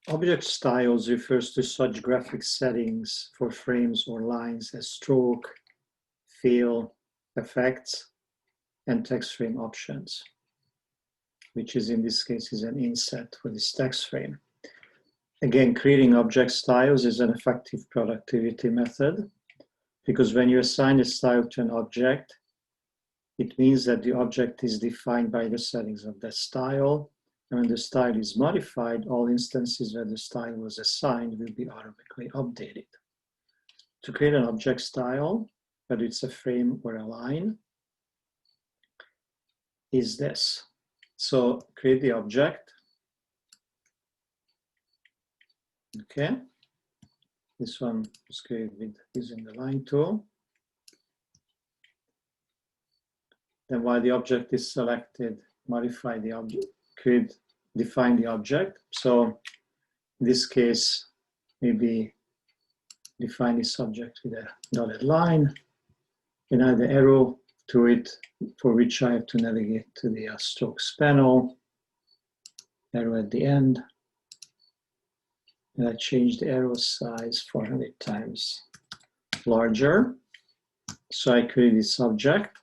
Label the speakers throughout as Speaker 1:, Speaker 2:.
Speaker 1: Object styles refers to such graphic settings for frames or lines as stroke, fill, effects, and text frame options, which is in this case is an inset for this text frame. Again, creating object styles is an effective productivity method because when you assign a style to an object, it means that the object is defined by the settings of that style. And when the style is modified, all instances where the style was assigned will be automatically updated. To create an object style, whether it's a frame or a line, is this. So create the object. Okay. This one is created with using the line tool. Then while the object is selected, modify the object, define the object. So in this case, maybe define this object with a dotted line and add the arrow to it, for which I have to navigate to the strokes panel, arrow at the end, and I change the arrow size 400 times larger. So I create this object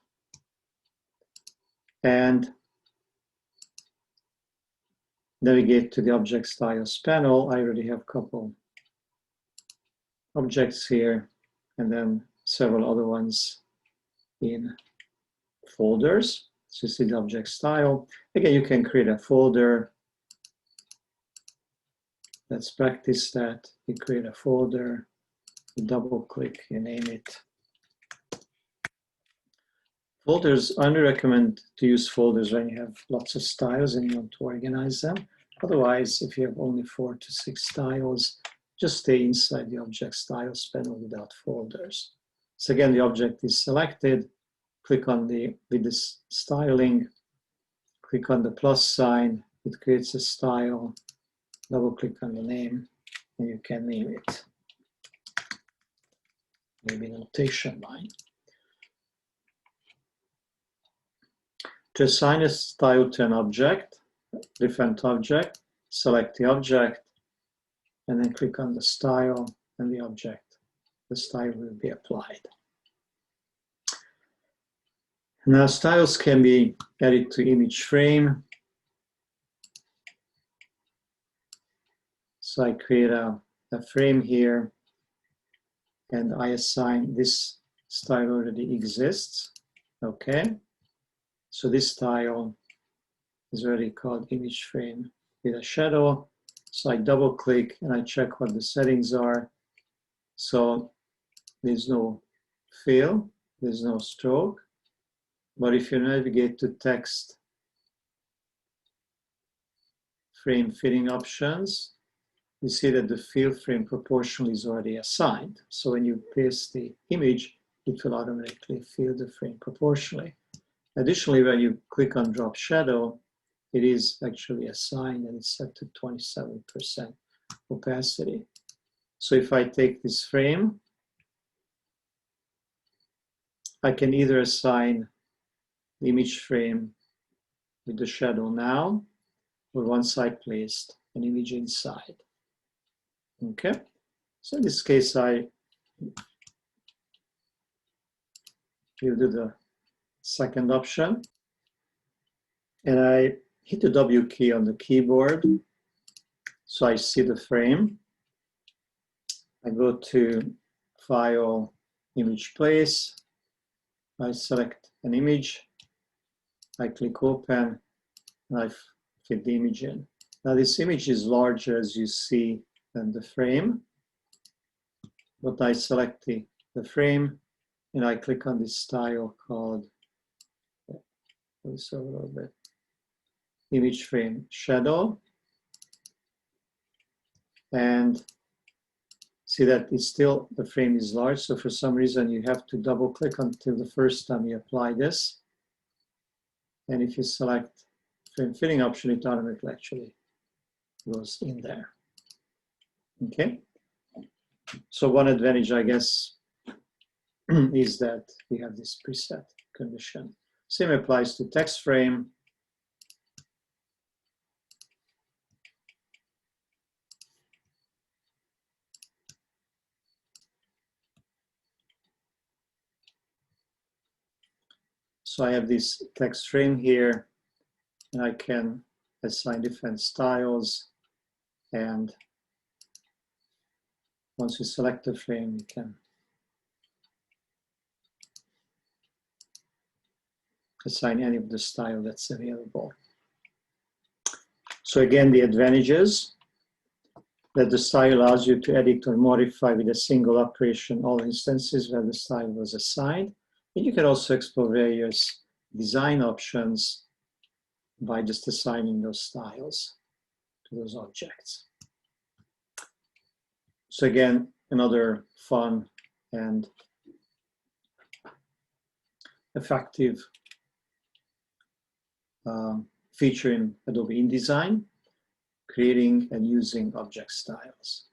Speaker 1: and navigate to the object styles panel. I already have a couple objects here and then several other ones in folders. So you see the object style. Again, you can create a folder. Let's practice that. You create a folder, you double click, you name it. Folders, I only recommend to use folders when you have lots of styles and you want to organize them. Otherwise, if you have only 4 to 6 styles, just stay inside the object styles panel without folders. So again, the object is selected. Click on with this styling, click on the plus sign, it creates a style, double click on the name, and you can name it. Maybe notation line. To assign a style to an object, different object, select the object, and then click on the style and the object. The style will be applied. Now styles can be added to image frame. So I create a frame here and I assign this style already exists. Okay. So this style is already called image frame with a shadow. So I double click and I check what the settings are. So there's no fill, there's no stroke. But if you navigate to text frame fitting options, you see that the fill frame proportional is already assigned. So when you paste the image, it will automatically fill the frame proportionally. Additionally, when you click on drop shadow, it is actually assigned and it's set to 27% opacity. So if I take this frame, I can either assign the image frame with the shadow now, or once I placed an image inside. Okay, so in this case, I will do the second option, and I hit the W key on the keyboard, so I see the frame. I go to File, Image Place, I select an image, I click Open, and I fit the image in. Now this image is larger, as you see, than the frame, but I select the frame, and I click on this style called, also a little bit, image frame shadow, and see that it's still, the frame is large, so for some reason you have to double click until the first time you apply this. And if you select frame fitting option, it automatically actually goes in there. Okay, so one advantage, I guess, is that we have this preset condition. Same applies to text frame. So I have this text frame here, and I can assign different styles. And once you select the frame, you can assign any of the style that's available. So again, the advantages that the style allows you to edit or modify with a single operation all instances where the style was assigned. And you can also explore various design options by just assigning those styles to those objects. So again, another fun and effective feature in Adobe InDesign, creating and using object styles.